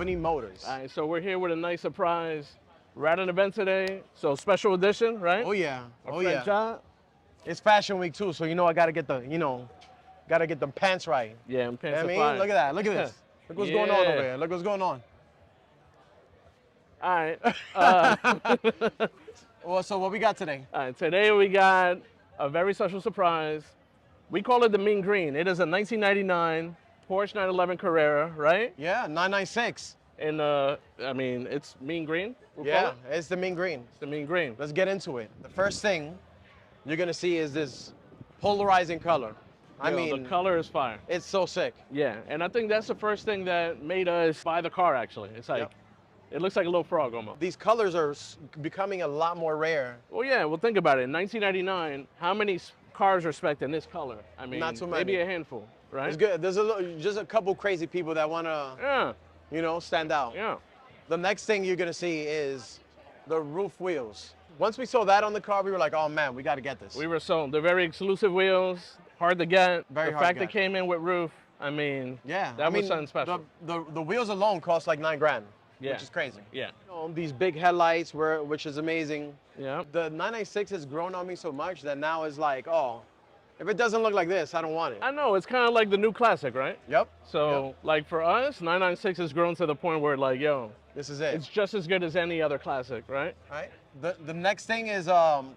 Company Motors. All right, so we're here with a nice surprise. We're at an event today, so special edition, right? Oh yeah, Our friend Ja. It's Fashion Week too, so I gotta get the pants right. Yeah, and pants You know what are I mean? fire. Look at that. Look at this. Look what's going on over here. Look what's going on. All right. Well, so what we got today? All right, today we got a very special surprise. We call it the Mean Green. It is a 1999 Porsche 911 Carrera, right? Yeah, 996. And it's Mean Green. Yeah, it's the Mean Green. It's the Mean Green. Let's get into it. The first thing you're gonna see is this polarizing color. I mean, the color is fire. it's so sick. Yeah, and I think that's the first thing that made us buy the car, actually. It's like, Yep. It looks like a little frog almost. These colors are becoming a lot more rare. Well, yeah, well, think about it. In 1999, how many cars are spec'd in this color? I mean, Not too many. maybe a handful, right? It's good. There's just a couple crazy people that wanna, Yeah, stand out. yeah. The next thing you're gonna see is the roof wheels. Once we saw that on the car, we were like, oh man, we gotta get this. We were sold. They're very exclusive wheels, hard to get. Very the hard to fact get. they came in with roof, I mean, Yeah, that was something special. The wheels alone cost like $9,000, Yeah. which is crazy. Yeah, These big headlights, which is amazing. yeah. The 996 has grown on me so much that now it's like, oh, if it doesn't look like this, I don't want it. I know, it's kind of like the new classic, right? Yep. So, Yep. like for us, 996 has grown to the point where like, yo, This is it. it's just as good as any other classic, right? Right. The next thing is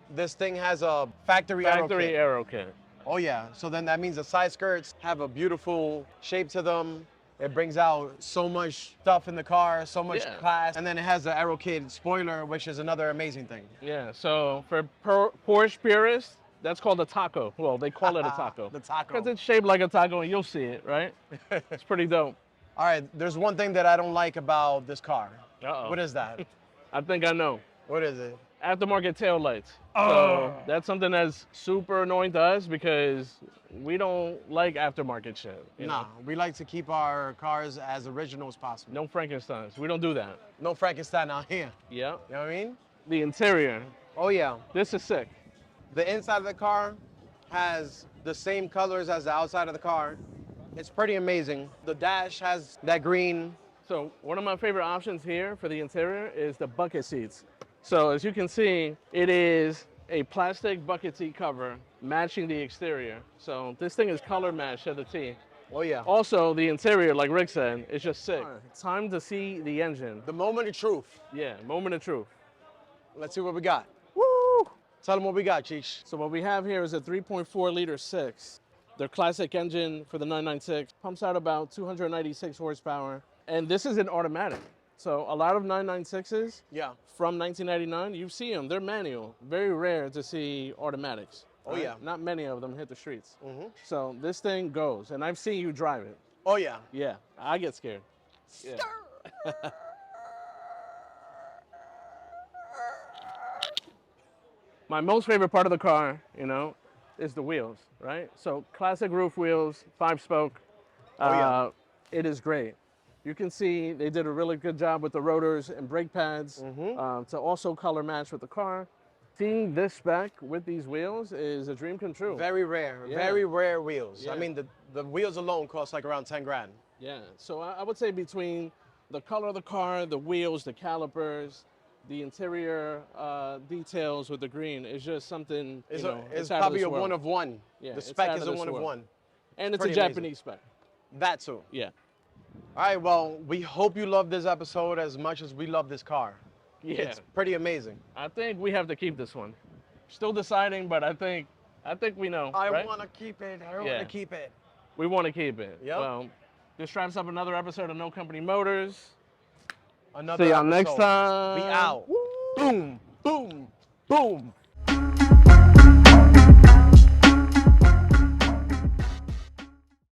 this thing has a factory aero Factory kit. aero kit. Oh yeah. So then that means the side skirts have a beautiful shape to them. It brings out so much stuff in the car, so much Yeah. class. And then it has the aero kit spoiler, which is another amazing thing. Yeah, so for Porsche purists, that's called a taco. Well, they call it a taco. The taco. Because it's shaped like a taco and you'll see it, right? It's pretty dope. All right, there's one thing that I don't like about this car. Uh-oh. What is that? I think I know. What is it? Aftermarket tail lights. Oh. So that's something that's super annoying to us because we don't like aftermarket shit. You Nah, know? we like to keep our cars as original as possible. No Frankensteins. We don't do that. No Frankenstein out here. Yeah. You know what I mean? The interior. Oh yeah. This is sick. The inside of the car has the same colors as the outside of the car. It's pretty amazing. The dash has that green. So one of my favorite options here for the interior is the bucket seats. So as you can see, it is a plastic bucket seat cover matching the exterior. So this thing is color matched to the T. Oh yeah. Also, the interior, like Rick said, is just sick. Time to see the engine. The moment of truth. Yeah, moment of truth. Let's see what we got. Woo! Tell them what we got, Cheech. So what we have here is a 3.4 liter 6. Their classic engine for the 996 pumps out about 296 horsepower. And this is an automatic. So a lot of 996s Yeah. from 1999, you see them, they're manual. Very rare to see automatics. Oh, yeah. Not many of them hit the streets. Mm-hmm. So this thing goes, and I've seen you drive it. Oh yeah. Yeah, I get scared. Yeah. My most favorite part of the car, is the wheels, right? So classic roof wheels, 5-spoke. Oh, yeah. It is great. You can see they did a really good job with the rotors and brake pads to also color match with the car. Seeing this spec with these wheels is a dream come true. Very rare. Yeah. Very rare wheels. Yeah. I mean, the wheels alone cost like around $10,000. Yeah, so I would say between the color of the car, the wheels, the calipers, the interior details with the green, is just something, It's it's out of probably this a world. one of one. Yeah, The it's spec out is of a this one of world. one. And it's a pretty amazing. Japanese spec. That too. Yeah. All right, well, we hope you love this episode as much as we love this car. Yeah. It's pretty amazing. I think we have to keep this one. Still deciding, but I think we know. I right? want to keep it. I want Yeah. to keep it. We want to keep it. Yep. Well, this wraps up another episode of No Company Motors. Another See y'all next episode. time. We out. Boom, boom, boom.